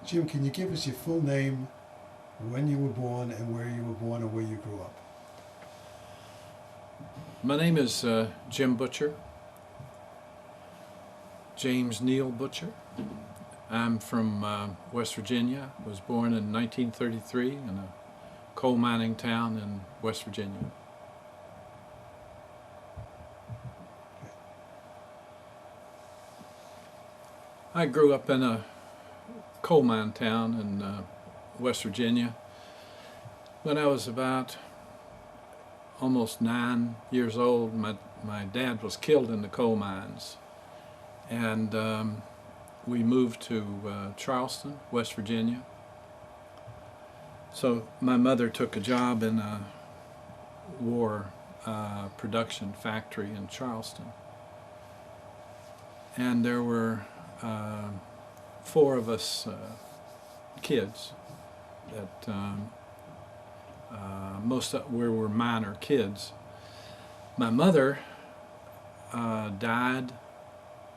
Jim, can you give us your full name, when you were born, and where you were born, or where you grew up? My name is Jim Butcher, James Neal Butcher. I'm from West Virginia. Was born in 1933 in a coal mining town in West Virginia. I grew up in a coal mine town in West Virginia. When I was about almost 9 years old, my dad was killed in the coal mines, and we moved to Charleston, West Virginia. So my mother took a job in a war production factory in Charleston, and there were 4 of us kids that most of we were minor kids. My mother died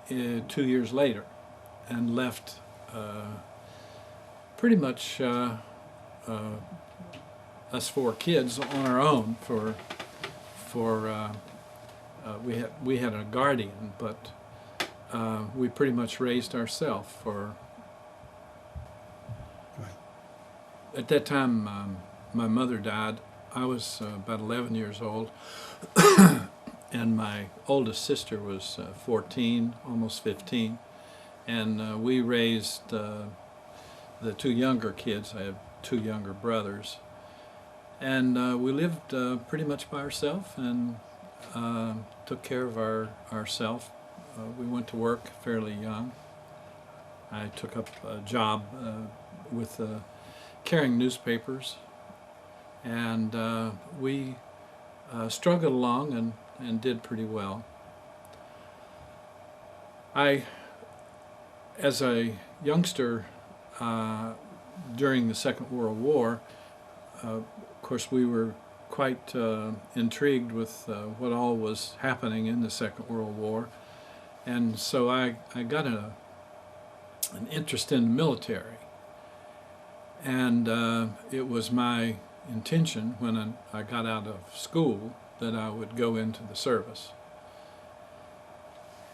2 years later and left pretty much us 4 kids on our own. We had a guardian, but we pretty much raised ourselves. At that time, my mother died. I was about 11 years old, and my oldest sister was 14, almost 15, and we raised the 2 younger kids. I have 2 younger brothers, and we lived pretty much by ourselves and took care of ourselves. We went to work fairly young. I took up a job with carrying newspapers, and we struggled along and did pretty well. As a youngster during the Second World War, of course we were quite intrigued with what all was happening in the Second World War, and so I got an interest in the military. And it was my intention when I got out of school that I would go into the service.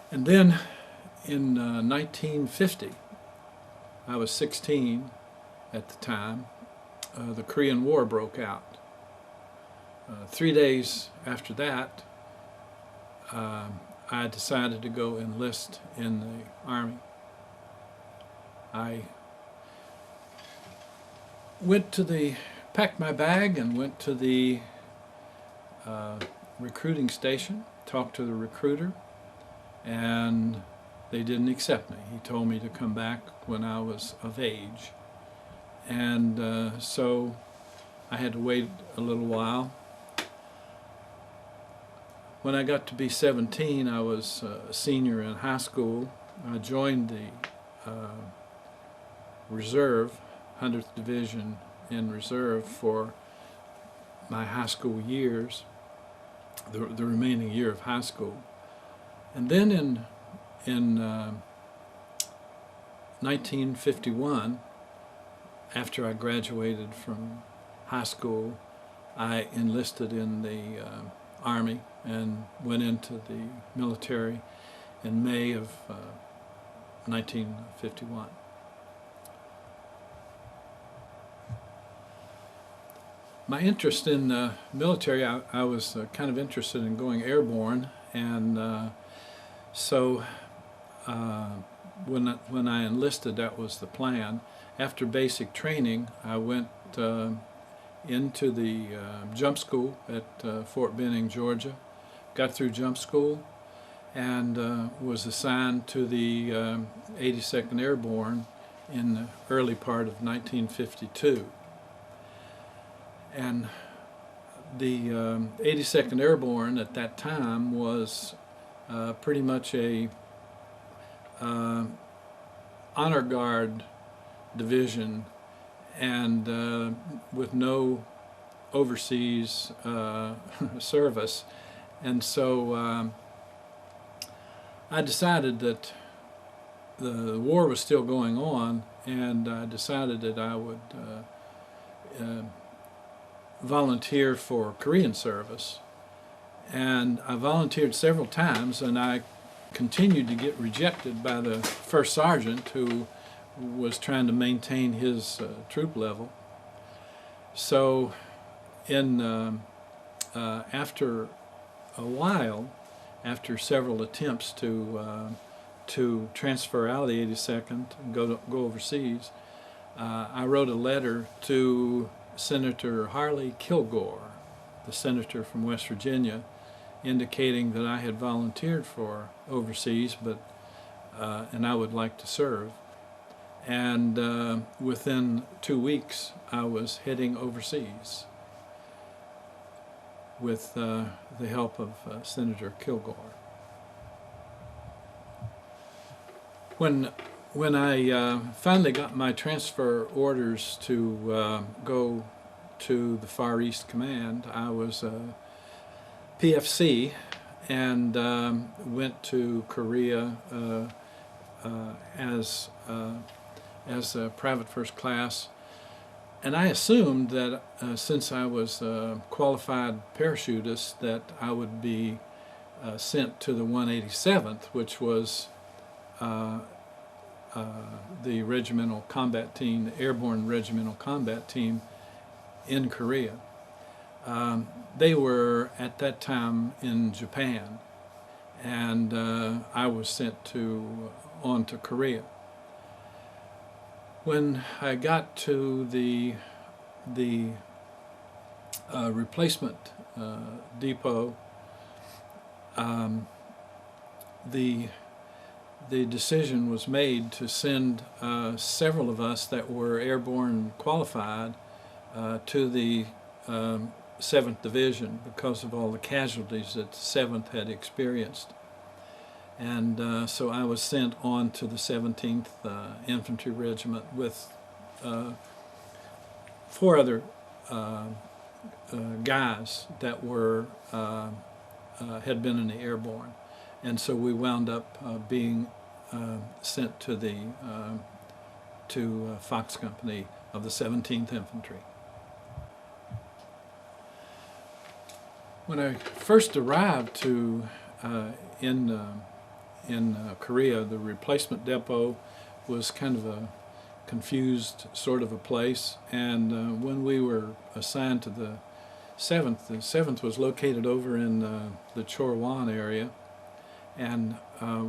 And then in 1950, I was 16 at the time, the Korean War broke out. 3 days after that, I decided to go enlist in the Army. I packed my bag and went to the recruiting station, talked to the recruiter, and they didn't accept me. He told me to come back when I was of age. And so I had to wait a little while. When I got to be 17, I was a senior in high school. I joined the reserve, 100th Division in reserve for my high school years, the remaining year of high school. And then in 1951, after I graduated from high school, I enlisted in the Army and went into the military in May of 1951. My interest in the military, I was kind of interested in going airborne, and so when I enlisted, that was the plan. After basic training, I went into the jump school at Fort Benning, Georgia, got through jump school, and was assigned to the 82nd Airborne in the early part of 1952. And the 82nd Airborne at that time was pretty much a honor guard division, and with no overseas service. And so I decided that the war was still going on, and I decided that I would volunteer for Korean service. And I volunteered several times, and I continued to get rejected by the first sergeant, who was trying to maintain his troop level. So after a while, after several attempts to transfer out of the 82nd and go overseas, I wrote a letter to Senator Harley Kilgore, the senator from West Virginia, indicating that I had volunteered for overseas, and I would like to serve. And within 2 weeks, I was heading overseas with the help of Senator Kilgore. When I finally got my transfer orders to go to the Far East Command, I was PFC and went to Korea as a private first class. And I assumed that since I was a qualified parachutist, that I would be sent to the 187th, which was the regimental combat team, the airborne regimental combat team in Korea. They were at that time in Japan, and I was sent on to Korea. When I got to the replacement depot, the decision was made to send several of us that were airborne qualified to the 7th Division because of all the casualties that the 7th had experienced. And so I was sent on to the 17th Infantry Regiment with 4 other guys that were had been in the airborne, and so we wound up being sent to the Fox Company of the 17th Infantry. When I first arrived in Korea, the replacement depot was kind of a confused sort of a place, and when we were assigned to the 7th was located over in the Chorwan area, and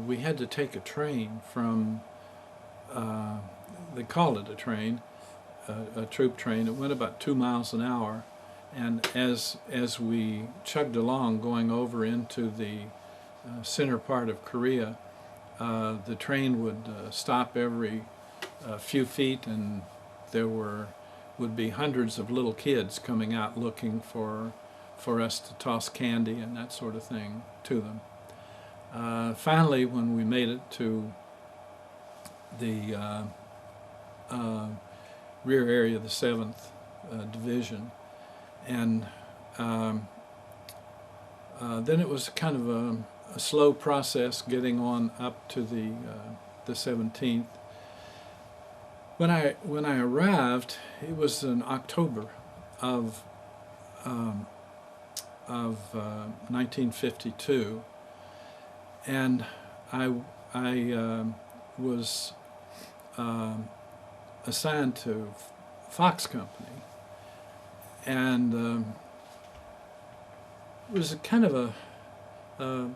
we had to take a train from, they called it a train, a troop train. It went about 2 miles an hour, and as we chugged along going over into the center part of Korea, the train would stop every few feet, and there would be hundreds of little kids coming out looking for us to toss candy and that sort of thing to them. Finally, when we made it to the rear area of the 7th Division, and then it was kind of a slow process getting on up to the 17th. When I arrived, it was in October of 1952, and I was assigned to Fox Company, and it was a kind of a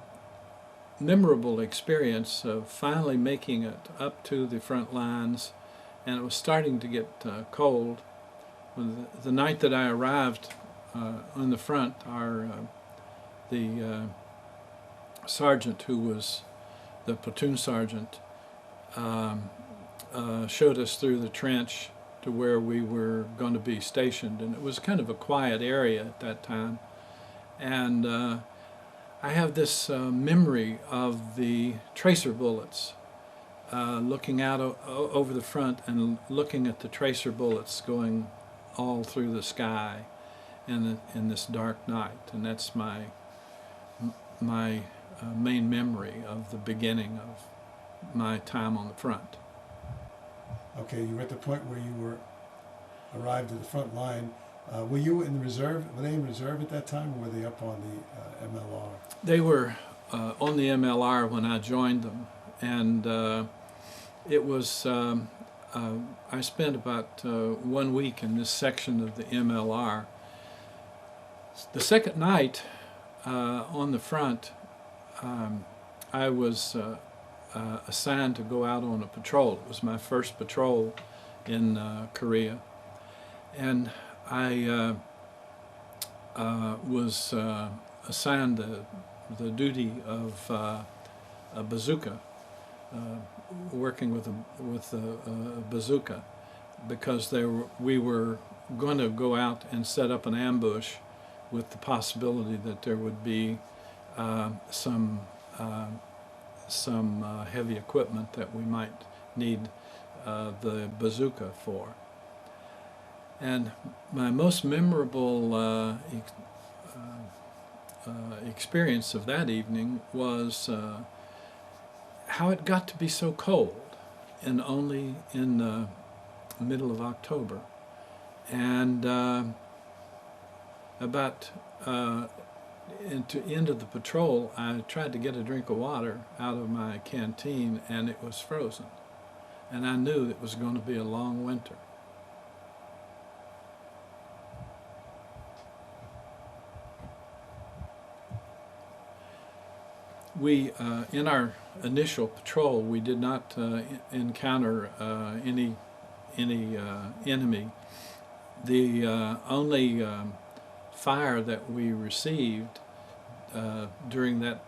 memorable experience of finally making it up to the front lines, and it was starting to get cold. When the night that I arrived on the front, the sergeant, who was the platoon sergeant, showed us through the trench to where we were going to be stationed, and it was kind of a quiet area at that time. And I have this memory of the tracer bullets, looking out over the front and looking at the tracer bullets going all through the sky in this dark night, and that's my main memory of the beginning of my time on the front. Okay, you were at the point where you were arrived at the front line. Were you in the reserve? Were they in reserve at that time, or were they up on the MLR? They were on the MLR when I joined them, and it was I spent about 1 week in this section of the MLR. The second night on the front, I was assigned to go out on a patrol. It was my first patrol in Korea, and I was assigned the duty of a bazooka, working with a bazooka, because we were going to go out and set up an ambush with the possibility that there would be some heavy equipment that we might need the bazooka for. And my most memorable experience of that evening was how it got to be so cold, and only in the middle of October. And about into end of the patrol, I tried to get a drink of water out of my canteen, and it was frozen. And I knew it was going to be a long winter. We, in our initial patrol, we did not encounter any enemy. The only fire that we received during that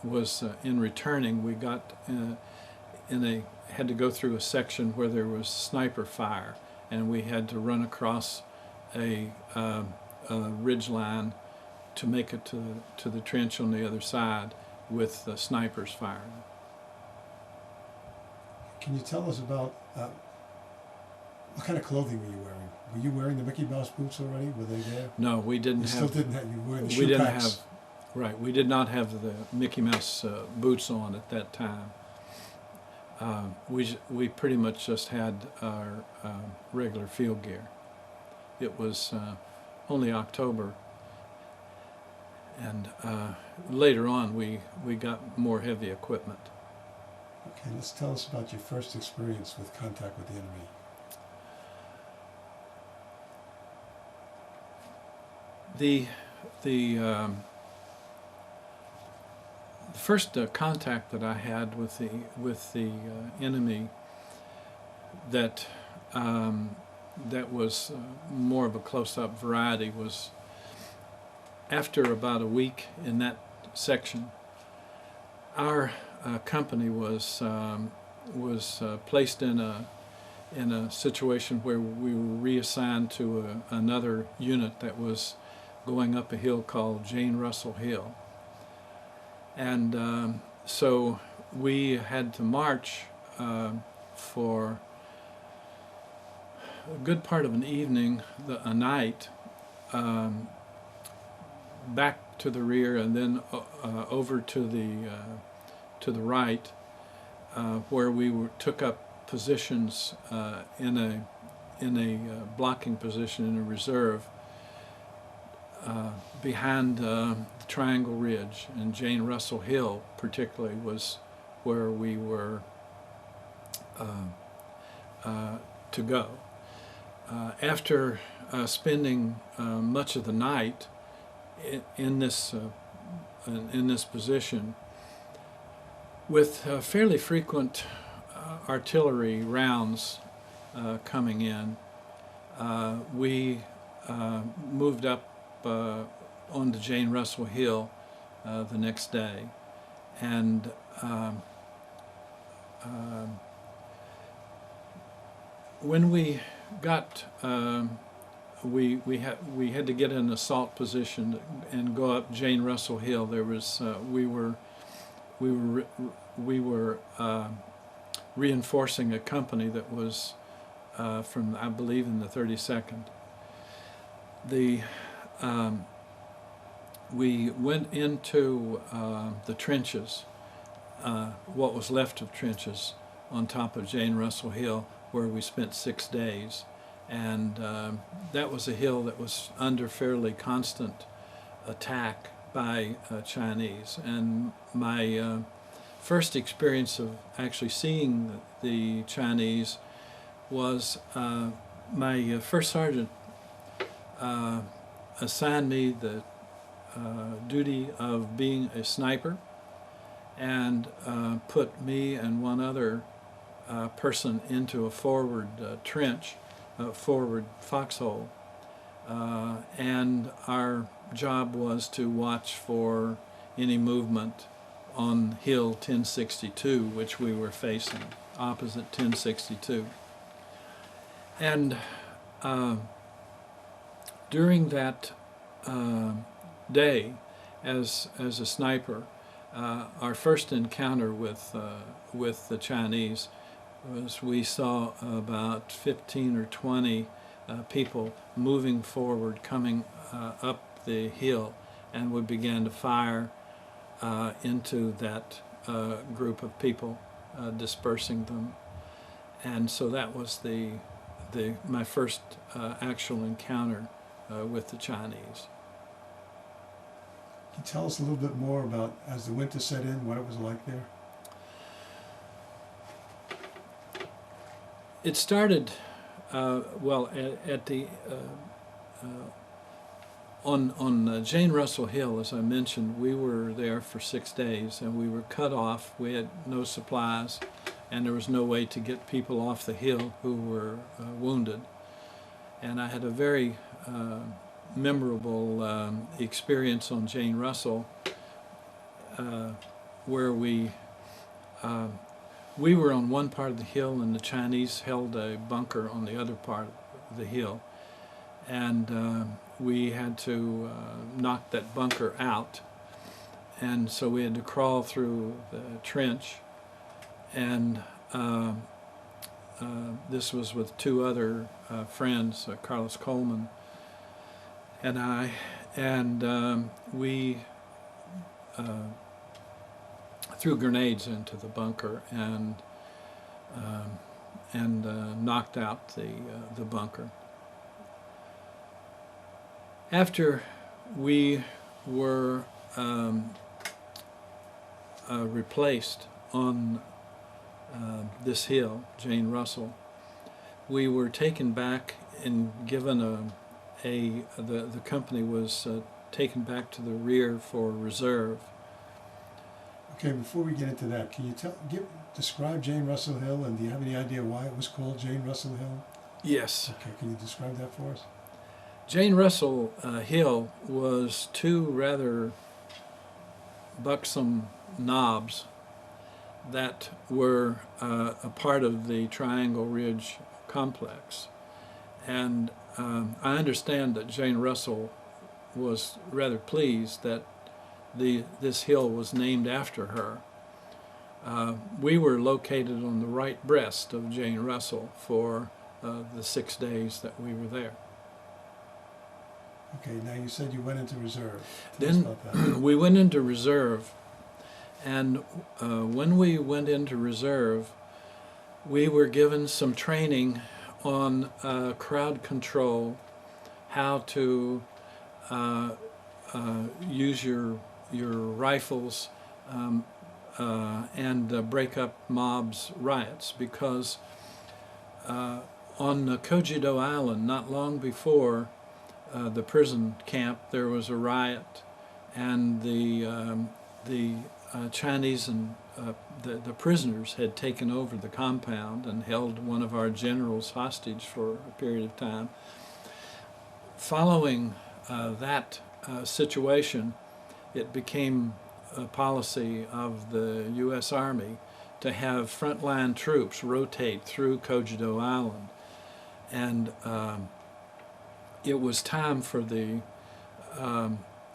was in returning. We got had to go through a section where there was sniper fire, and we had to run across a ridge line to make it to the trench on the other side with the snipers firing. Can you tell us about what kind of clothing were you wearing? Were you wearing the Mickey Mouse boots already? Were they there? No, we didn't You have. still didn't have. You were wearing the We shoe didn't packs. have. Right, we did not have the Mickey Mouse boots on at that time. We pretty much just had our regular field gear. It was only October, and later on we got more heavy equipment. Okay, let's tell us about your first experience with contact with the enemy. The first contact that I had with the enemy that was more of a close-up variety was after about a week in that section. Our company was placed in a situation where we were reassigned to another unit that was going up a hill called Jane Russell Hill. And so we had to march for a good part of an evening, a night, back to the rear, and then over to the right, where we took up positions in a blocking position in a reserve behind the Triangle Ridge, and Jane Russell Hill particularly was where we were to go. After spending much of the night in this position, with fairly frequent artillery rounds coming in, we moved up on to Jane Russell Hill the next day, and when we got we had to get in an assault position and go up Jane Russell Hill. There was we were reinforcing a company that was from, I believe, in the 32nd. We went into the trenches, what was left of trenches on top of Jane Russell Hill, where we spent 6 days. And that was a hill that was under fairly constant attack by Chinese. And my first experience of actually seeing the Chinese was my first sergeant assigned me the duty of being a sniper, and put me and one other person into a forward trench, forward foxhole, and our job was to watch for any movement on Hill 1062, which we were facing, opposite 1062. And during that day, as a sniper, our first encounter with the Chinese was we saw about 15 or 20 people moving forward, coming up the hill, and we began to fire into that group of people, dispersing them. And so that was my first actual encounter with the Chinese. Can you tell us a little bit more about, as the winter set in, what it was like there? It started, well, at the on Jane Russell Hill, as I mentioned. We were there for 6 days, and we were cut off. We had no supplies, and there was no way to get people off the hill who were wounded. And I had a very memorable experience on Jane Russell, where we were on one part of the hill, and the Chinese held a bunker on the other part of the hill, and we had to knock that bunker out, and so we had to crawl through the trench, and this was with 2 other friends, Carlos Coleman and I, and we threw grenades into the bunker and knocked out the bunker. After we were replaced on this hill, Jane Russell, we were taken back and given the company was taken back to the rear for reserve. Okay, before we get into that, can you describe Jane Russell Hill, and do you have any idea why it was called Jane Russell Hill? Yes. Okay, can you describe that for us? Jane Russell Hill was 2 rather buxom knobs that were a part of the Triangle Ridge complex. And I understand that Jane Russell was rather pleased that this hill was named after her. We were located on the right breast of Jane Russell for the 6 days that we were there. Okay, now you said you went into reserve. Tell Then us about that. we went into reserve, and when we went into reserve, we were given some training on crowd control, how to use your rifles and break up mobs, riots, because on Kojido Island, not long before the prison camp, there was a riot, and the Chinese and the prisoners had taken over the compound and held one of our generals hostage for a period of time. Following that situation, it became a policy of the U.S. Army to have frontline troops rotate through Kojido Island, and it was time for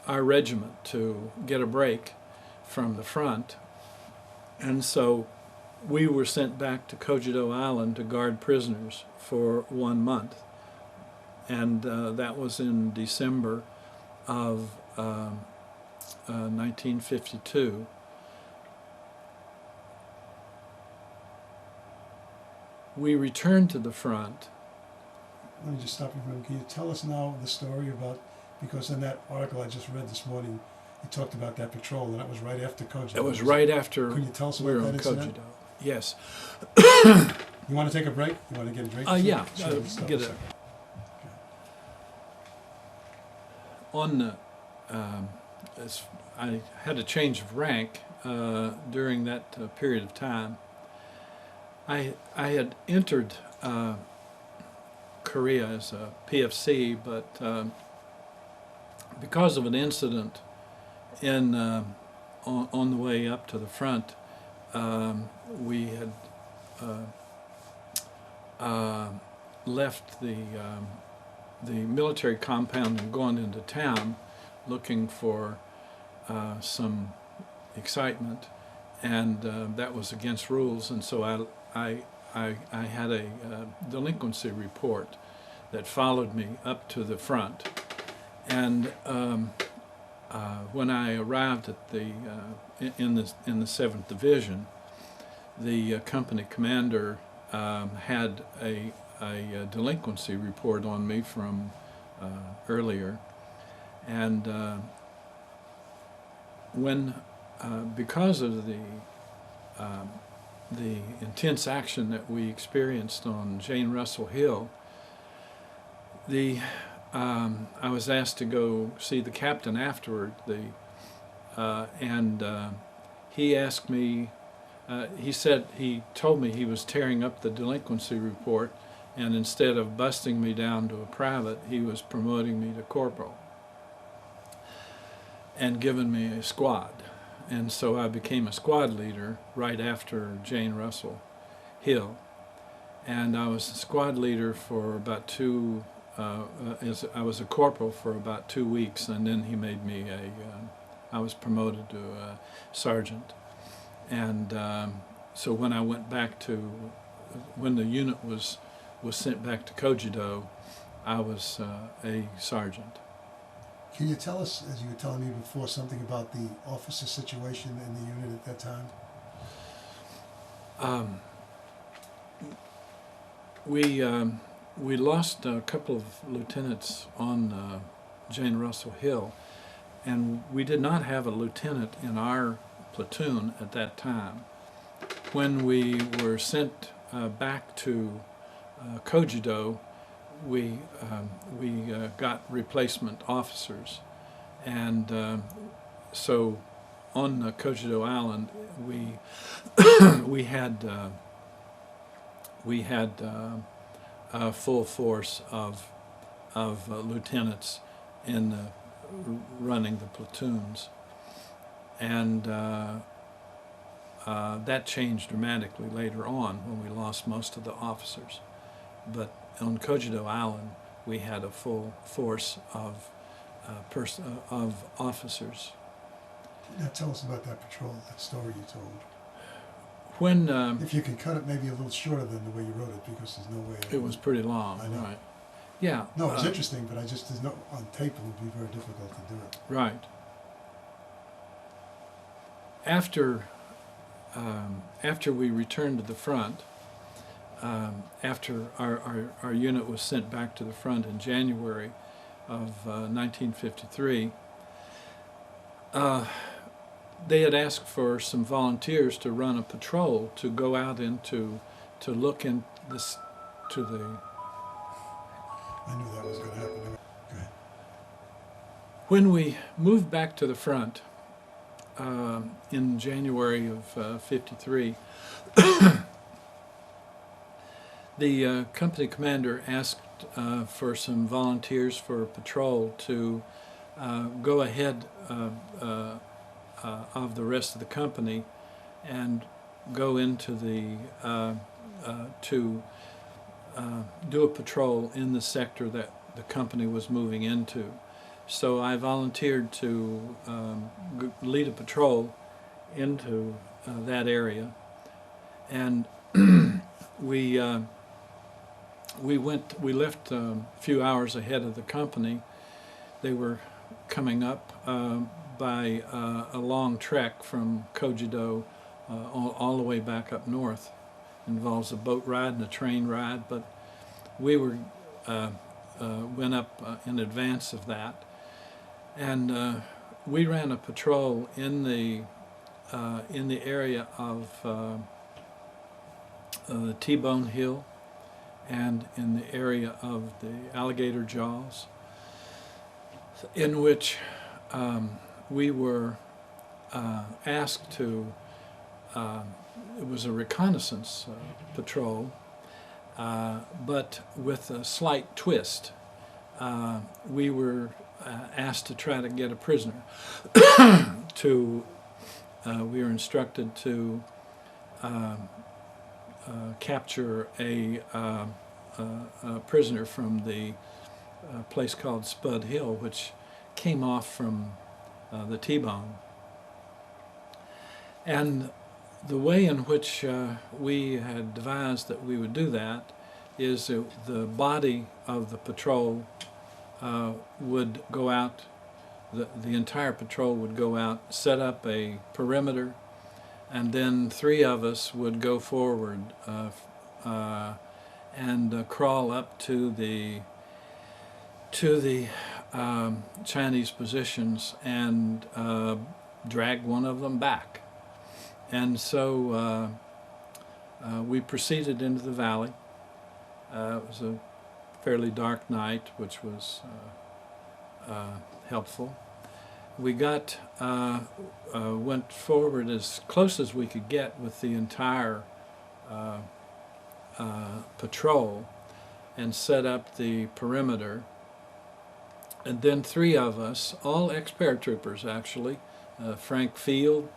our regiment to get a break from the front, and so we were sent back to Kojido Island to guard prisoners for 1 month, and that was in December of 1952. we returned to the front. Let me just stop you for a minute. Can you tell us now the story about, because in that article I just read this morning, you talked about that patrol, and that was right after Cogito. It was right after Can you tell us we were about on that incident? Cogito. Yes. You want to take a break? You want to get a drink? Yeah, Sure, let's stop get a it. second. On the, I had a change of rank during that period of time. I had entered Korea as a PFC, but because of an incident in on the way up to the front, we had left the military compound and gone into town looking for some excitement, and that was against rules, and so I had a delinquency report that followed me up to the front, and when I arrived at the in the 7th Division, the company commander had a delinquency report on me from earlier, and when because of the intense action that we experienced on Jane Russell Hill, I was asked to go see the captain afterward. He asked me. He told me he was tearing up the delinquency report, and instead of busting me down to a private, he was promoting me to corporal and giving me a squad. And so I became a squad leader right after Jane Russell Hill. And I was a squad leader for about I was a corporal for about 2 weeks, and then he made me I was promoted to a sergeant. And so when I went back when the unit was sent back to Cogito, I was a sergeant. Can you tell us, as you were telling me before, something about the officer situation in the unit at that time? We lost a couple of lieutenants on Jane Russell Hill, and we did not have a lieutenant in our platoon at that time. When we were sent back to Cogito, we got replacement officers, and so on Cogito Island we had a full force of lieutenants in running the platoons, and that changed dramatically later on when we lost most of the officers. But on Cogito Island, we had a full force of officers. Now tell us about that patrol, that story you told. When if you could cut it maybe a little shorter than the way you wrote it, because there's no way. It was pretty long. I know. Right? Yeah. No, it was interesting, but there's no on tape. It would be very difficult to do it. Right. After we returned to the front, after our unit was sent back to the front in January of 1953, they had asked for some volunteers to run a patrol to go out to look in this to the. I knew that was going to happen. Go ahead. When we moved back to the front in January of '53, the company commander asked for some volunteers for a patrol to go ahead of the rest of the company and go into the do a patrol in the sector that the company was moving into. So I volunteered to lead a patrol into that area, and we left a few hours ahead of the company. They were coming up by a long trek from Cogito all the way back up north involves a boat ride and a train ride, but we were went up in advance of that, and we ran a patrol in the area of the T-Bone Hill and in the area of the Alligator Jaws, in which we were asked to, it was a reconnaissance patrol, but with a slight twist. We were asked to try to get a prisoner. We were instructed to capture a prisoner from the place called Spud Hill, which came off from the T-Bone. And the way in which we had devised that we would do that is that the body of the patrol would go out, the entire patrol would go out, set up a perimeter, and then 3 of us would go forward and crawl up to the Chinese positions and drag one of them back. And so we proceeded into the valley. It was a fairly dark night, which was helpful. We got went forward as close as we could get with the entire patrol and set up the perimeter. And then 3 of us, all ex-paratroopers actually, Frank Field,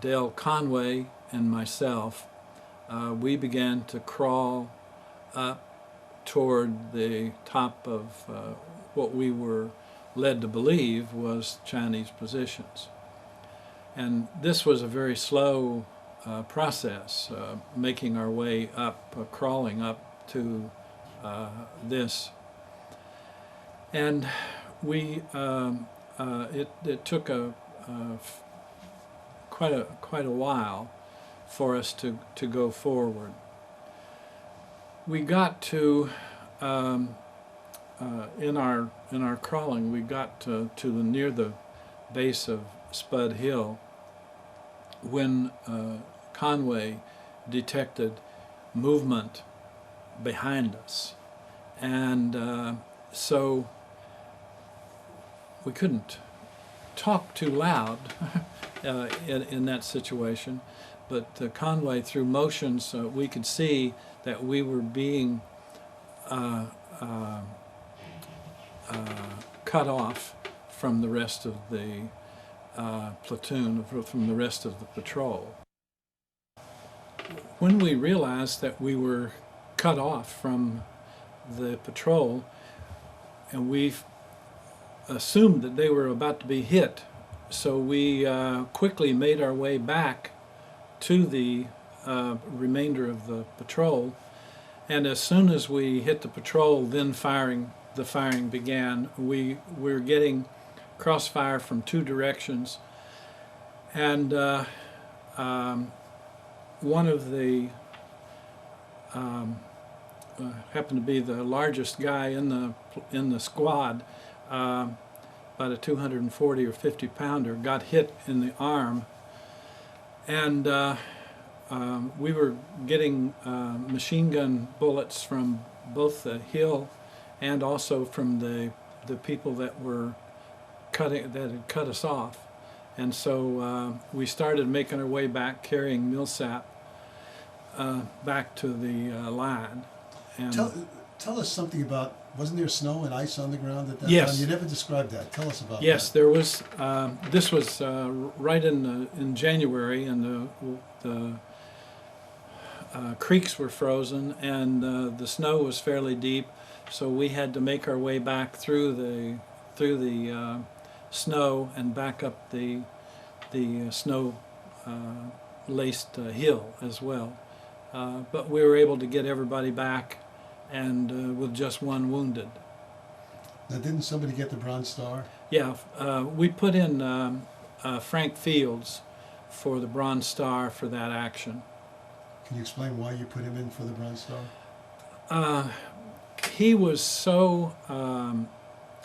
Dale Conway, and myself, we began to crawl up toward the top of what we were led to believe was Chinese positions. And this was a very slow process, making our way up, crawling up to this. And we, it took quite a while for us to go forward. We got to in our crawling, we got to near the base of Spud Hill when Conway detected movement behind us, and so we couldn't talk too loud in that situation, but Conway, through motions, we could see that we were being cut off from the rest of the platoon, from the rest of the patrol. When we realized that we were cut off from the patrol, and we assumed that they were about to be hit, so we quickly made our way back to the remainder of the patrol, and as soon as we hit the patrol, then the firing began. We were getting crossfire from 2 directions, and one of the happened to be the largest guy in the squad, about a 240 or 50 pounder, got hit in the arm, and we were getting machine gun bullets from both the hill and also from the people that had cut us off. And so we started making our way back, carrying Millsap back to the line. And tell us something about, wasn't there snow and ice on the ground at that Yes. time? You never described that. Tell us about that. yes, there was. This was right in January, and the creeks were frozen, and the snow was fairly deep. So we had to make our way back through the snow and back up the snow laced hill as well. But we were able to get everybody back, and with just 1 wounded. Now, didn't somebody get the Bronze Star? Yeah, we put in Frank Fields for the Bronze Star for that action. Can you explain why you put him in for the Bronze Star? He was so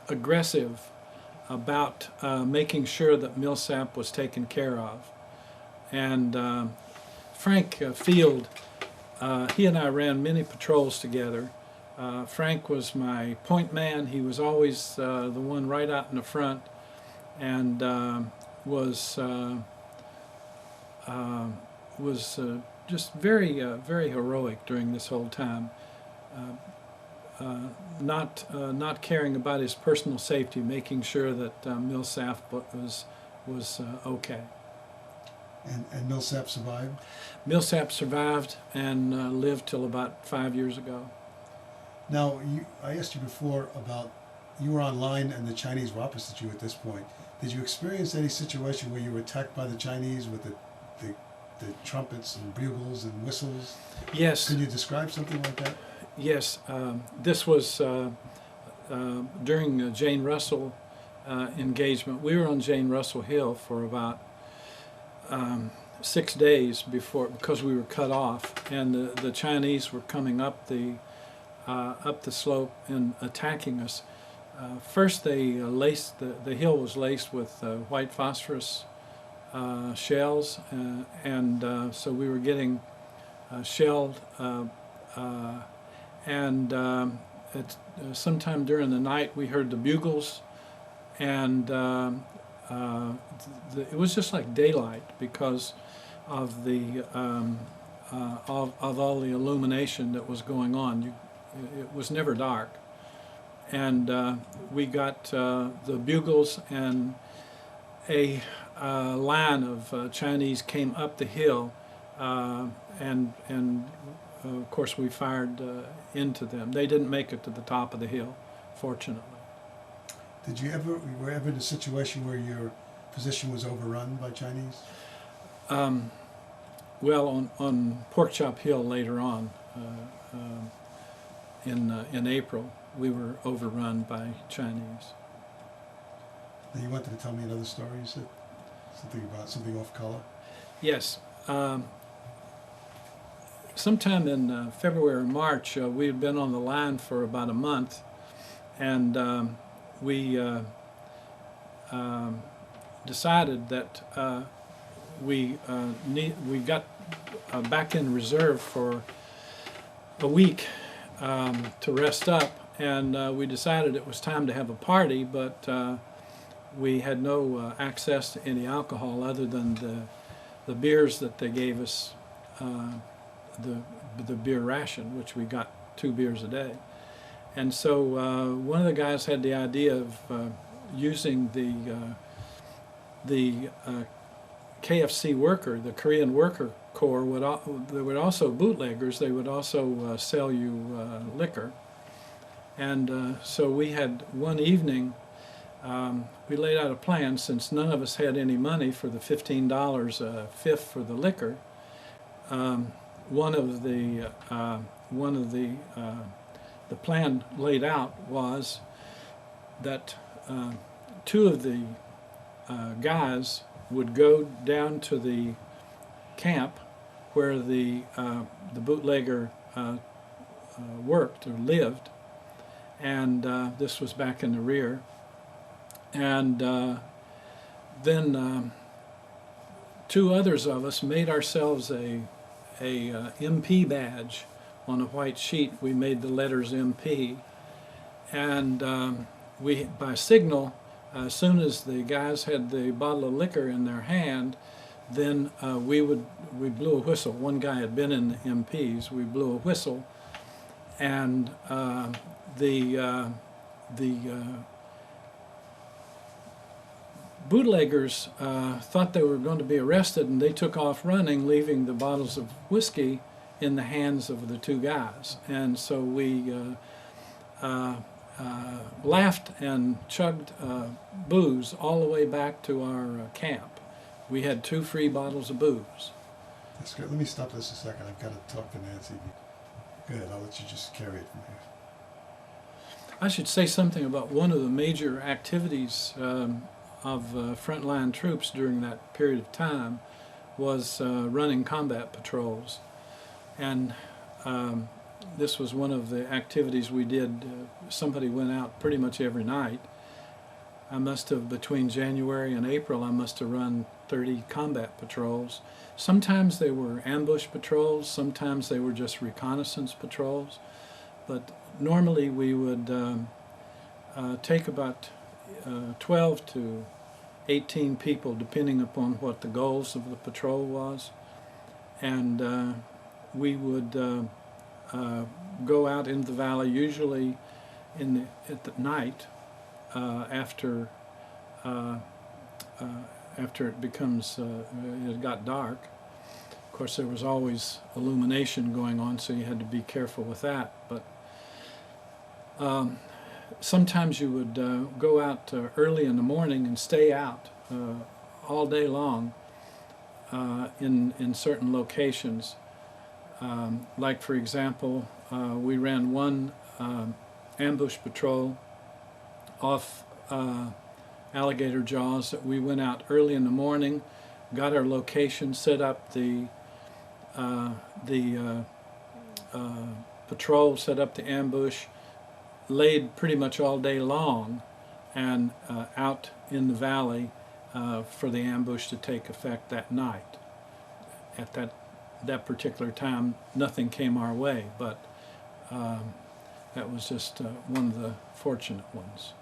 aggressive about making sure that Millsap was taken care of. And Frank Field, he and I ran many patrols together. Frank was my point man. He was always the one right out in the front, and was just very very heroic during this whole time. Not caring about his personal safety, making sure that Millsap was okay. And Millsap survived? Millsap survived and lived till about 5 years ago. Now, I asked you before about, you were online and the Chinese were opposite you at this point. Did you experience any situation where you were attacked by the Chinese with the trumpets and bugles and whistles? Yes. Could you describe something like that? Yes. This was during Jane Russell engagement. We were on Jane Russell Hill for about 6 days because we were cut off, and the Chinese were coming up the slope and attacking us. First, they laced the hill was laced with white phosphorus shells, and so we were getting shelled. Sometime during the night, we heard the bugles, and it was just like daylight because of the of all the illumination that was going on. It was never dark, and we got the bugles, and a line of Chinese came up the hill, and of course we fired into them. They didn't make it to the top of the hill, fortunately. Were you ever in a situation where your position was overrun by Chinese? Well, on Porkchop Hill later on, in April, we were overrun by Chinese. Now you wanted to tell me another story. You said something off color. Yes. Sometime in February or March, we had been on the line for about a month, and we decided that we got back in reserve for a week to rest up, and we decided it was time to have a party, but we had no access to any alcohol other than the beers that they gave us, the beer ration, which we got 2 beers a day. And so one of the guys had the idea of using the KFC worker, the Korean Worker Corps, there would also bootleggers. They would also sell you liquor. And so we had one evening, we laid out a plan, since none of us had any money for the $15 a fifth for the liquor. The plan laid out was that 2 of the guys would go down to the camp where the bootlegger worked or lived, and this was back in the rear. And then 2 others of us made ourselves a MP badge on a white sheet. We made the letters MP, and we, by signal, as soon as the guys had the bottle of liquor in their hand, then we blew a whistle. One guy had been in the MPs. We blew a whistle, and the bootleggers thought they were going to be arrested, and they took off running, leaving the bottles of whiskey in the hands of the 2 guys. And so we laughed and chugged booze all the way back to our camp. We had 2 free bottles of booze. That's good. Let me stop this a second. I've got to talk to Nancy. Good. I'll let you just carry it from here. I should say something about one of the major activities of frontline troops during that period of time was running combat patrols. And this was one of the activities we did. Somebody went out pretty much every night. I must have, between January and April, I must have run 30 combat patrols. Sometimes they were ambush patrols, sometimes they were just reconnaissance patrols, but normally we would take about 12 to 18 people, depending upon what the goals of the patrol was, and we would go out into the valley, usually at the night, after it becomes it got dark. Of course, there was always illumination going on, so you had to be careful with that. But sometimes you would go out early in the morning and stay out all day long in certain locations. Like, for example, we ran one ambush patrol off Alligator Jaws. That we went out early in the morning, got our location, set up the patrol, set up the ambush, laid pretty much all day long, and out in the valley for the ambush to take effect that night. At that particular time, nothing came our way, but that was just one of the fortunate ones.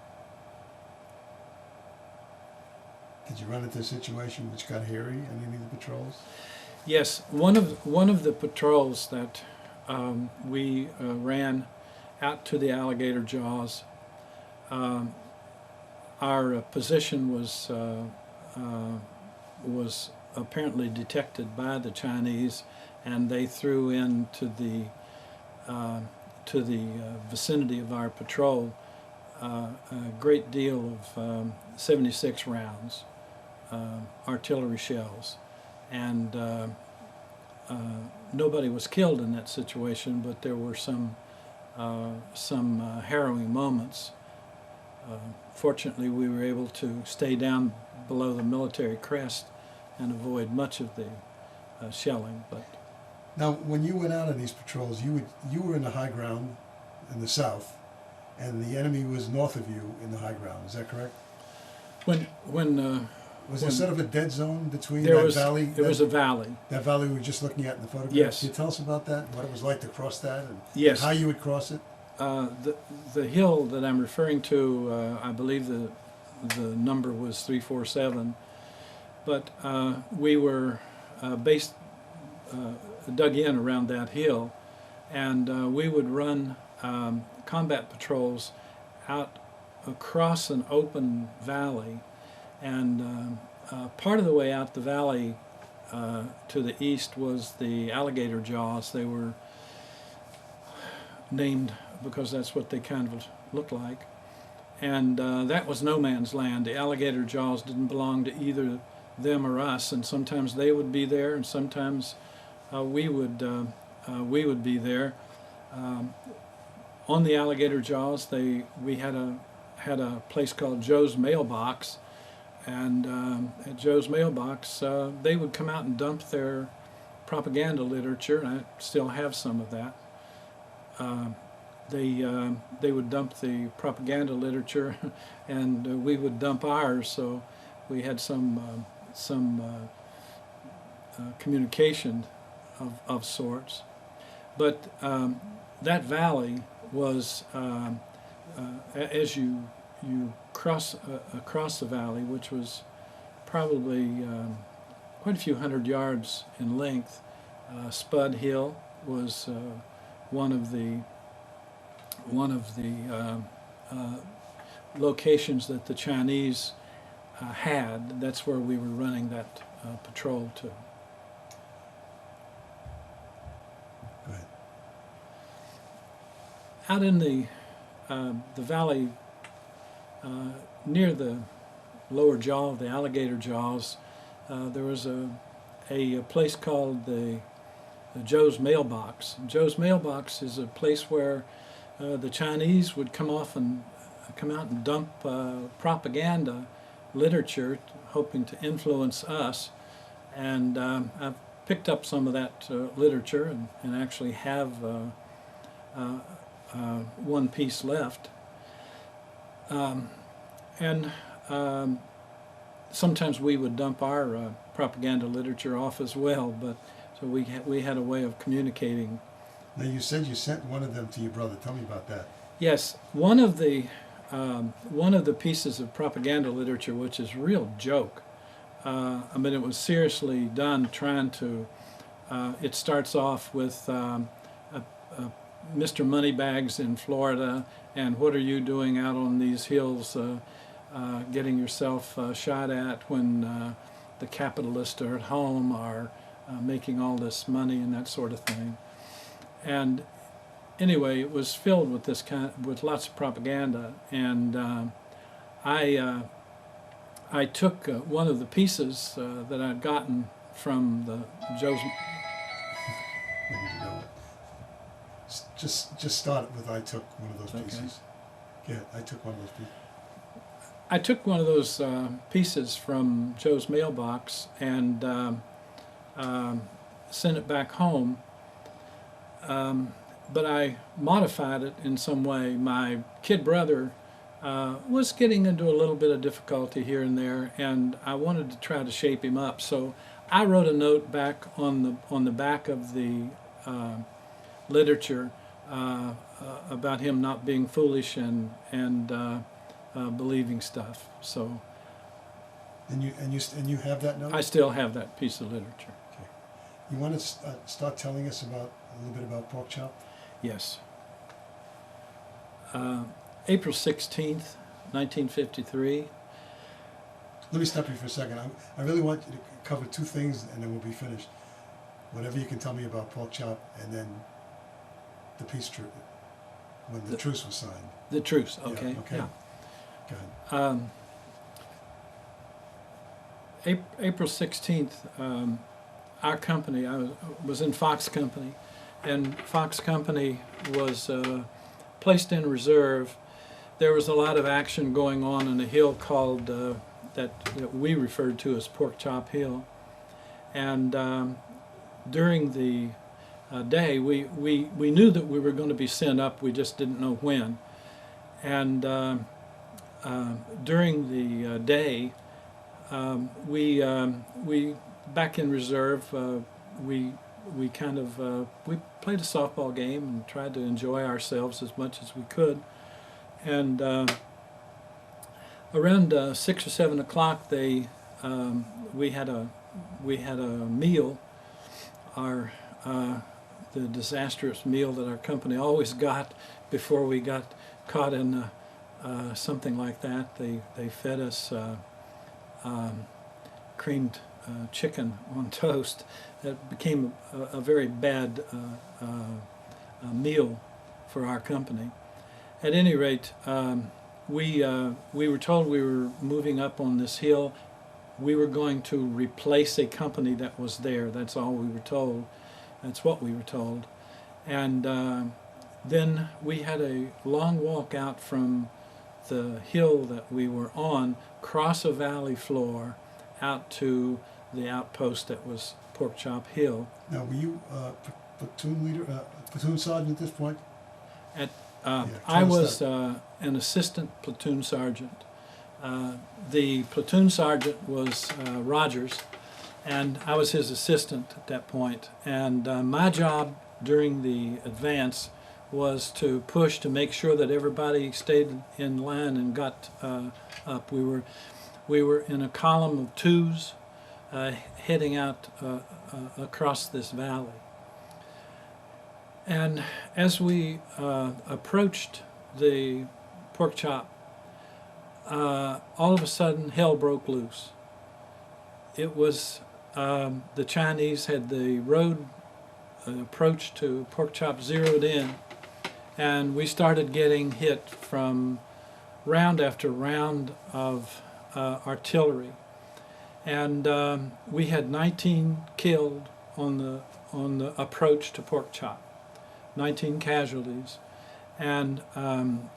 Did you run into a situation which got hairy on any of the patrols? Yes, one of the patrols that we ran out to the Alligator Jaws, our position was apparently detected by the Chinese, and they threw into the vicinity of our patrol a great deal of 76 rounds, artillery shells, and nobody was killed in that situation, but there were some harrowing moments. Fortunately, we were able to stay down below the military crest and avoid much of the shelling. But now, when you went out on these patrols, you were in the high ground in the south, and the enemy was north of you in the high ground. Is that correct? Was there sort of a dead zone between that valley? There was a valley. That valley we were just looking at in the photograph? Yes. Can you tell us about that? What it was like to cross that? And yes. How you would cross it? The hill that I'm referring to, I believe the number was 347, but we were dug in around that hill, and we would run combat patrols out across an open valley, and part of the way out the valley to the east was the Alligator Jaws. They were named because that's what they kind of looked like, and that was no man's land. The Alligator Jaws didn't belong to either them or us, and sometimes they would be there, and sometimes we would be there. On the Alligator Jaws, we had a place called Joe's Mailbox, and at Joe's Mailbox, they would come out and dump their propaganda literature, and I still have some of that. They would dump the propaganda literature, and we would dump ours, so we had some communication of sorts. But that valley was, as you cross across the valley, which was probably quite a few hundred yards in length, Spud Hill was one of the locations that the Chinese had. That's where we were running that patrol to. Go ahead. Out in the valley near the lower jaw of the Alligator Jaws, there was a place called the Joe's Mailbox. Joe's Mailbox is a place where the Chinese would come out and dump propaganda literature, hoping to influence us. And picked up some of that literature and actually have one piece left. And sometimes we would dump our propaganda literature off as well, but so we had a way of communicating. Now you said you sent one of them to your brother. Tell me about that. Yes, one of the pieces of propaganda literature, which is a real joke. I mean, it was seriously done trying to. It starts off with Mr. Moneybags in Florida, and what are you doing out on these hills, getting yourself shot at when the capitalists are at home, are making all this money and that sort of thing. And anyway, it was filled with with lots of propaganda, and I took one of the pieces that I'd gotten from the Joe's. Just start it with I took one of those pieces. Yeah, I took one of those pieces. I took one of those pieces from Joe's mailbox and sent it back home. But I modified it in some way. My kid brother was getting into a little bit of difficulty here and there, and I wanted to try to shape him up. So I wrote a note back on the back of the literature about him not being foolish and believing stuff. So. And you have that note? I still have that piece of literature. Okay. You want to start telling us a little bit about Pork Chop? Yes. April 16th, 1953. Let me stop you for a second. I really want you to cover two things, and then we'll be finished. Whatever you can tell me about Pork Chop, and then the peace truce, when the truce was signed. The truce, okay. Yeah, okay. Yeah. Go ahead. April 16th, our company, I was in Fox Company, and Fox Company was placed in reserve. There was a lot of action going on a hill called, that we referred to as Pork Chop Hill. And during the day, we knew that we were going to be sent up, we just didn't know when. And during the day, we back in reserve, we played a softball game and tried to enjoy ourselves as much as we could. And around 6 or 7 o'clock, we had a meal, the disastrous meal that our company always got before we got caught in something like that. They fed us creamed chicken on toast. That became a very bad meal for our company. At any rate, we were told we were moving up on this hill. We were going to replace a company that was there. That's all we were told. That's what we were told. And then we had a long walk out from the hill that we were on, cross a valley floor, out to the outpost that was Pork Chop Hill. Now, were you platoon leader, platoon sergeant at this point? I was an assistant platoon sergeant. The platoon sergeant was Rogers, and I was his assistant at that point. And my job during the advance was to push to make sure that everybody stayed in line and got up. We were in a column of twos heading out across this valley. And as we approached the Pork Chop, all of a sudden hell broke loose. It was the Chinese had the road approach to Pork Chop zeroed in, and we started getting hit from round after round of artillery. And we had 19 killed on the approach to Pork Chop, 19 casualties. And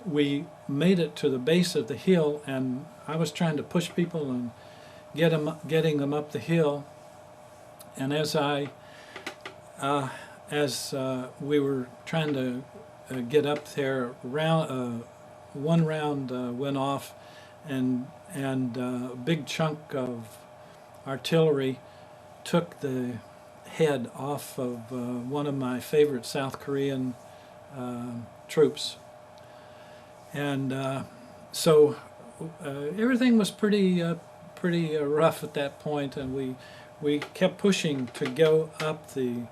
we made it to the base of the hill, and I was trying to push people and getting them up the hill. And as we were trying to get up there, one round went off, and a big chunk of artillery took the head off of one of my favorite South Korean troops. And so everything was pretty rough at that point, and we kept pushing to go up the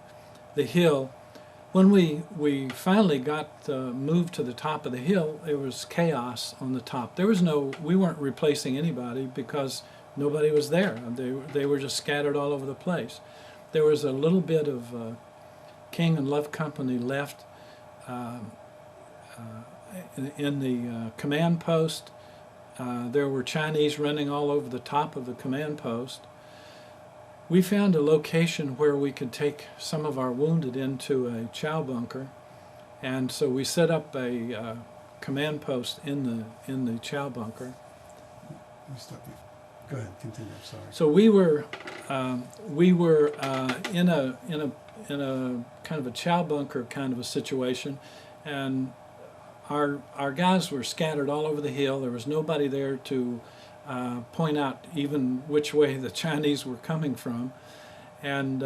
hill. When we finally got moved to the top of the hill, there was chaos on the top. We weren't replacing anybody because nobody was there. They were just scattered all over the place. There was a little bit of King and Love Company left in the command post. There were Chinese running all over the top of the command post. We found a location where we could take some of our wounded into a chow bunker, and so we set up a command post in the chow bunker. Let me stop you. Go ahead, continue. I'm sorry. So we were in a kind of a chow bunker kind of a situation, and our guys were scattered all over the hill. There was nobody there to point out even which way the Chinese were coming from. And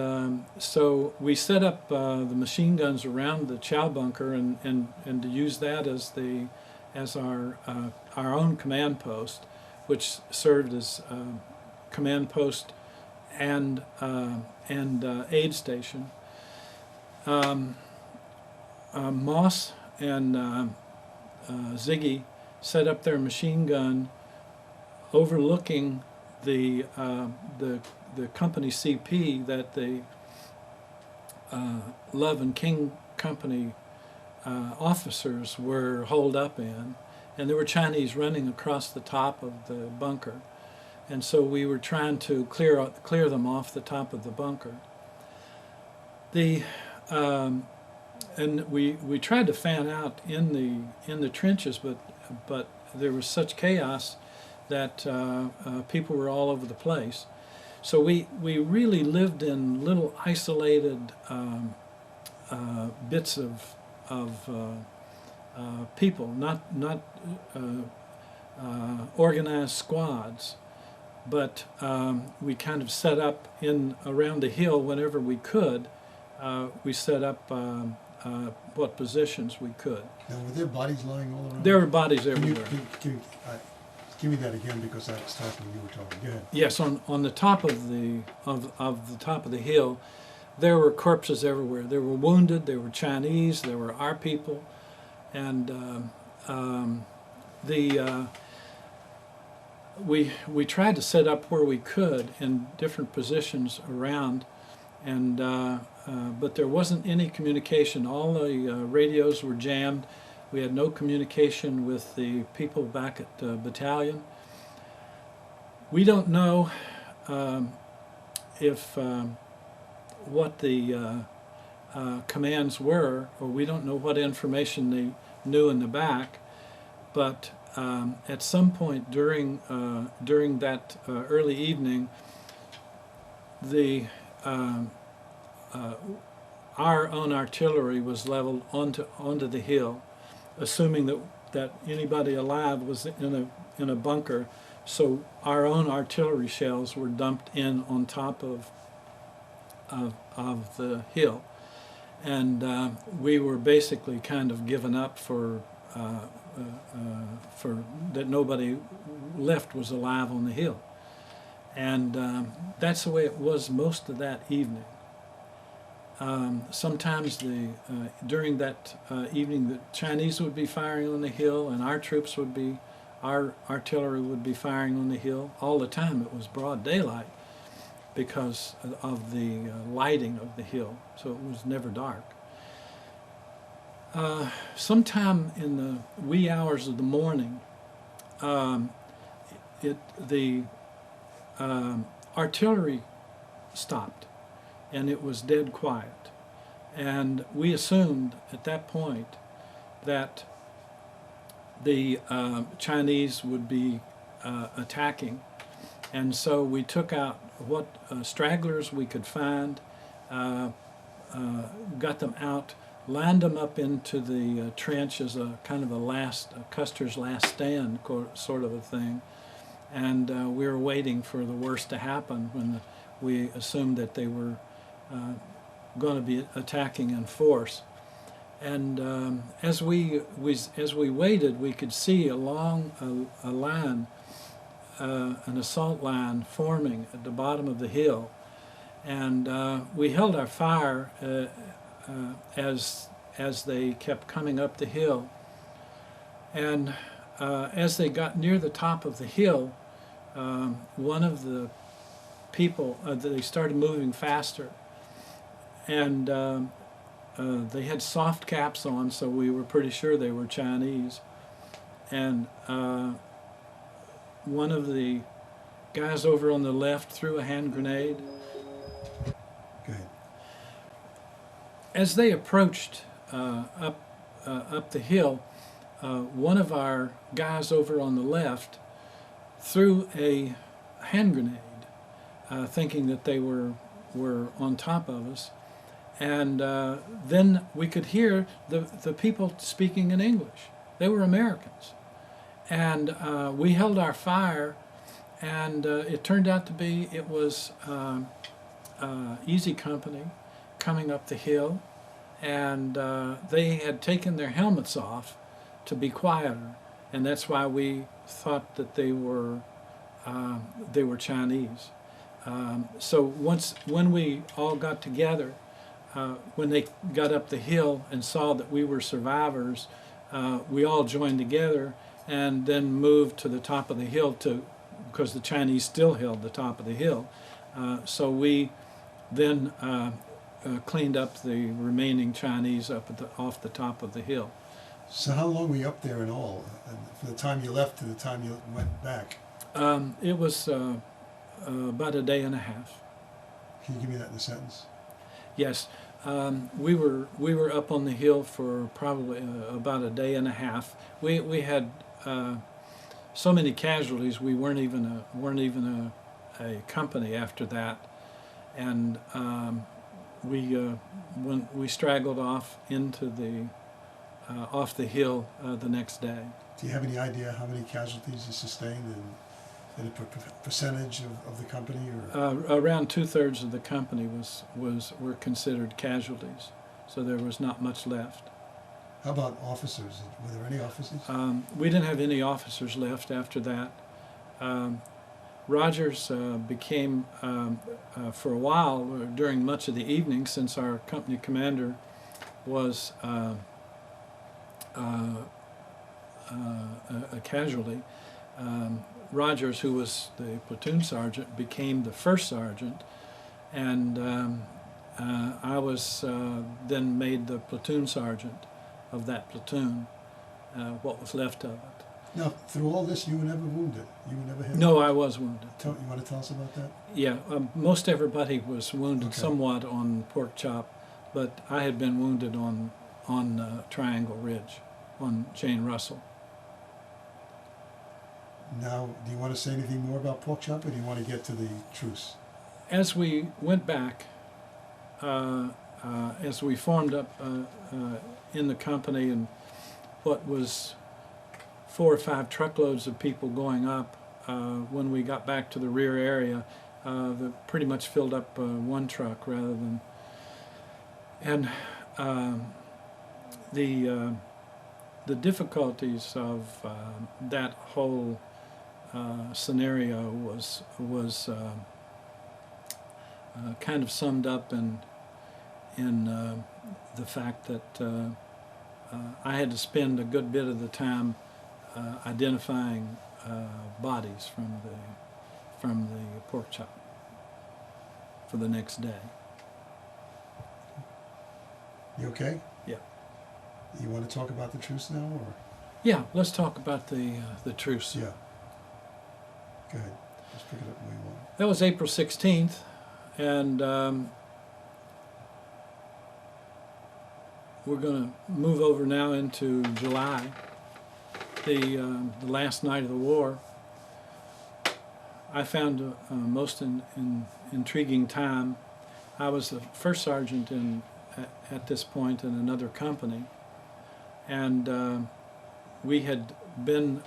so we set up the machine guns around the chow bunker and to use that as our own command post, which served as command post and aid station. Moss and Ziggy set up their machine gun overlooking the company CP that the Love and King Company officers were holed up in, and there were Chinese running across the top of the bunker, and so we were trying to clear them off the top of the bunker. And we tried to fan out in the trenches, but there was such chaos that people were all over the place. So we really lived in little isolated bits of people, not organized squads, but we kind of set up around the hill whenever we could. We set up what positions we could. Now, were there bodies lying all around? There were bodies everywhere. Give me that again, because I was talking when you were talking. Go ahead. Yes, on the top of the top of the hill, there were corpses everywhere. There were wounded. There were Chinese. There were our people, and we tried to set up where we could in different positions around, and but there wasn't any communication. All the radios were jammed. We had no communication with the people back at the battalion. We don't know if what the commands were, or we don't know what information they knew in the back, but at some point during that early evening, our own artillery was leveled onto the hill, assuming that anybody alive was in a bunker. So our own artillery shells were dumped in on top of the hill, and we were basically kind of given up for that nobody left was alive on the hill, and that's the way it was most of that evening. Sometimes during that evening, the Chinese would be firing on the hill, and our artillery would be firing on the hill. All the time it was broad daylight because of the lighting of the hill, so it was never dark. Sometime in the wee hours of the morning, the artillery stopped, and it was dead quiet. And we assumed at that point that the Chinese would be attacking, And so we took out what stragglers we could find, got them out, lined them up into the trench as a kind of a Custer's last stand sort of a thing. And we were waiting for the worst to happen when we assumed that they were going to be attacking in force. And as we waited, we could see along a line, an assault line forming at the bottom of the hill. And we held our fire as they kept coming up the hill. And as they got near the top of the hill, one of the people, they started moving faster. And they had soft caps on, so we were pretty sure they were Chinese. And one of the guys over on the left threw a hand grenade. Go ahead. As they approached up the hill, one of our guys over on the left threw a hand grenade, thinking that they were on top of us. And then we could hear the people speaking in English. They were Americans. And we held our fire, and it turned out to be, it was Easy Company coming up the hill, and they had taken their helmets off to be quieter, and that's why we thought that they were Chinese. So when we all got together, when they got up the hill and saw that we were survivors, we all joined together and then moved to the top of the hill because the Chinese still held the top of the hill. So we then cleaned up the remaining Chinese off the top of the hill. So how long were you up there in all, from the time you left to the time you went back? It was about a day and a half. Can you give me that in a sentence? Yes, we were up on the hill for probably about a day and a half. We had so many casualties. We weren't even a company after that, and we straggled off into the off the hill the next day. Do you have any idea how many casualties you sustained and a percentage of the company? Or? Around 2/3 of the company were considered casualties, so there was not much left. How about officers? Were there any officers? We didn't have any officers left after that. Rogers became, for a while, during much of the evening, since our company commander was a casualty, Rogers, who was the platoon sergeant, became the first sergeant, and I was then made the platoon sergeant of that platoon, what was left of it. Now, through all this, you were never wounded? You were never hit? No, I was wounded. You want to tell us about that? Yeah, most everybody was wounded Okay. somewhat on Pork Chop, but I had been wounded on Triangle Ridge, on Jane Russell. Now, do you want to say anything more about Pork Chop, or do you want to get to the truce? As we went back, as we formed up in the company, and what was 4 or 5 truckloads of people going up, when we got back to the rear area, that pretty much filled up one truck rather than, and the difficulties of that whole scenario was kind of summed up in the fact that I had to spend a good bit of the time identifying bodies from the pork chop for the next day. You okay? Yeah. You want to talk about the truce now, or? Yeah, let's talk about the truce. Yeah. Go ahead. Let's pick it up where you want. That was April 16th, and we're going to move over now into July, the last night of the war. I found most intriguing time. I was the first sergeant at this point in another company, and we had been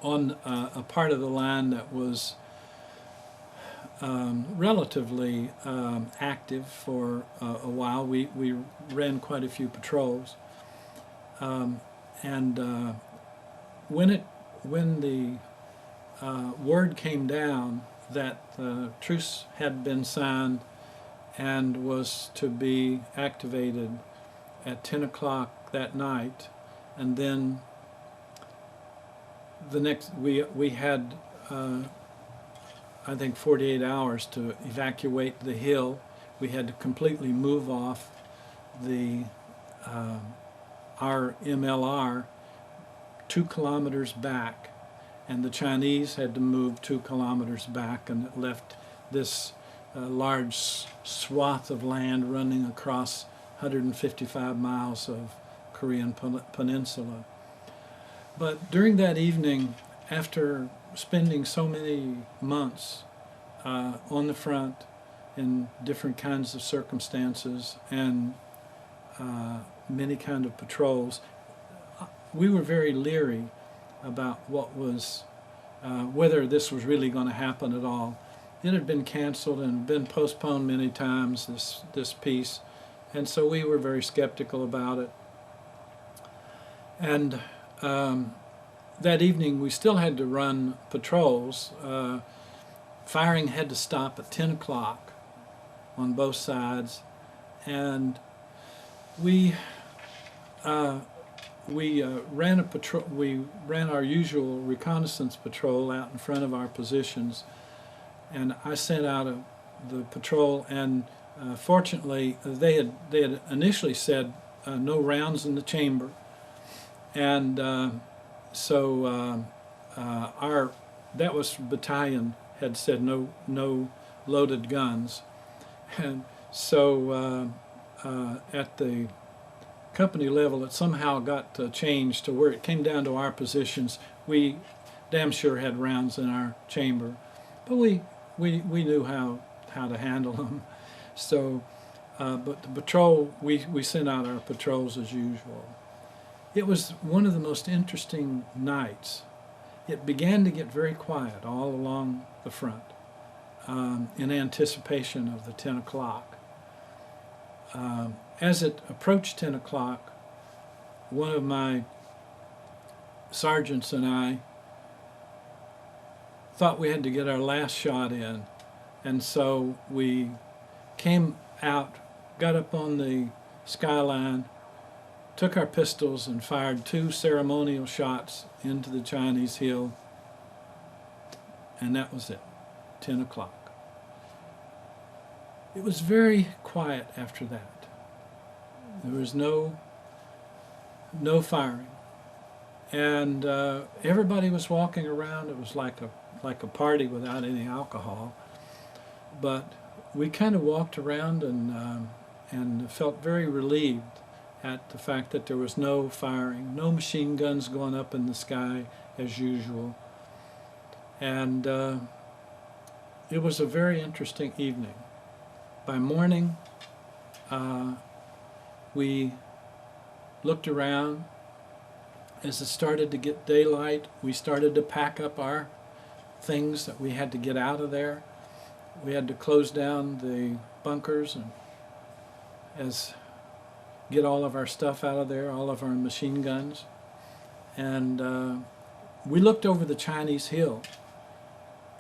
on a part of the line that was relatively active for a while. We ran quite a few patrols, and when the word came down that the truce had been signed and was to be activated at 10 o'clock that night, and then the next we had I think 48 hours to evacuate the hill. We had to completely move off the our MLR 2 kilometers back, and the Chinese had to move 2 kilometers back, and it left this large swath of land running across 155 miles of Korean peninsula. But during that evening, after spending so many months on the front in different kinds of circumstances and many kind of patrols, we were very leery about what was, whether this was really going to happen at all. It had been canceled and been postponed many times, this piece, and so we were very skeptical about it. And that evening we still had to run patrols. Firing had to stop at 10 o'clock on both sides, and we ran a patrol. We ran our usual reconnaissance patrol out in front of our positions, and I sent out the patrol. And fortunately, they had initially said no rounds in the chamber, and so our that was battalion had said no loaded guns, and so at the company level it somehow got changed to where it came down to our positions. We damn sure had rounds in our chamber, but we knew how to handle them. So but the patrol, we sent out our patrols as usual. It was one of the most interesting nights. It began to get very quiet all along the front in anticipation of the 10 o'clock. As it approached 10 o'clock, one of my sergeants and I thought we had to get our last shot in, and so we came out, got up on the skyline, took our pistols and fired 2 ceremonial shots into the Chinese hill, and that was it, 10 o'clock. It was very quiet after that. There was no firing, and everybody was walking around. It was like a party without any alcohol, but we kind of walked around and felt very relieved at the fact that there was no firing, no machine guns going up in the sky as usual. And it was a very interesting evening. By morning, we looked around. As it started to get daylight, we started to pack up our things that we had to get out of there. We had to close down the bunkers and get all of our stuff out of there, all of our machine guns. And we looked over the Chinese hill,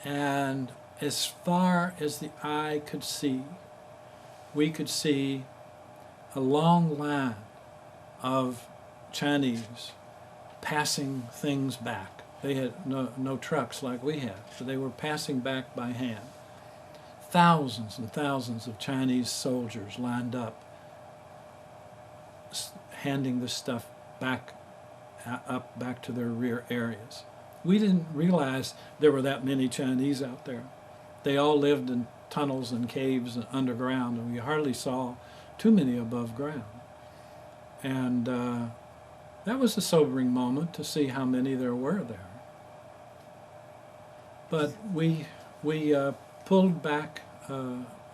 and as far as the eye could see, we could see a long line of Chinese passing things back. They had no trucks like we had, so they were passing back by hand. Thousands and thousands of Chinese soldiers lined up, handing this stuff back to their rear areas. We didn't realize there were that many Chinese out there. They all lived in tunnels and caves and underground, and we hardly saw too many above ground. And that was a sobering moment to see how many there were there. But we pulled back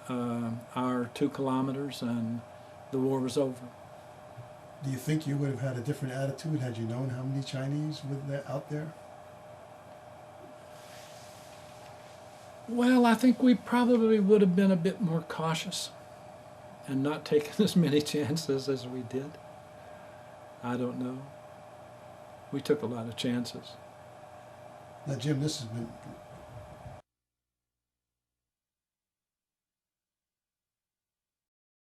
our 2 kilometers, and the war was over. Do you think you would have had a different attitude had you known how many Chinese were there, out there? Well, I think we probably would have been a bit more cautious and not taken as many chances as we did. I don't know. We took a lot of chances. Now, Jim, this has been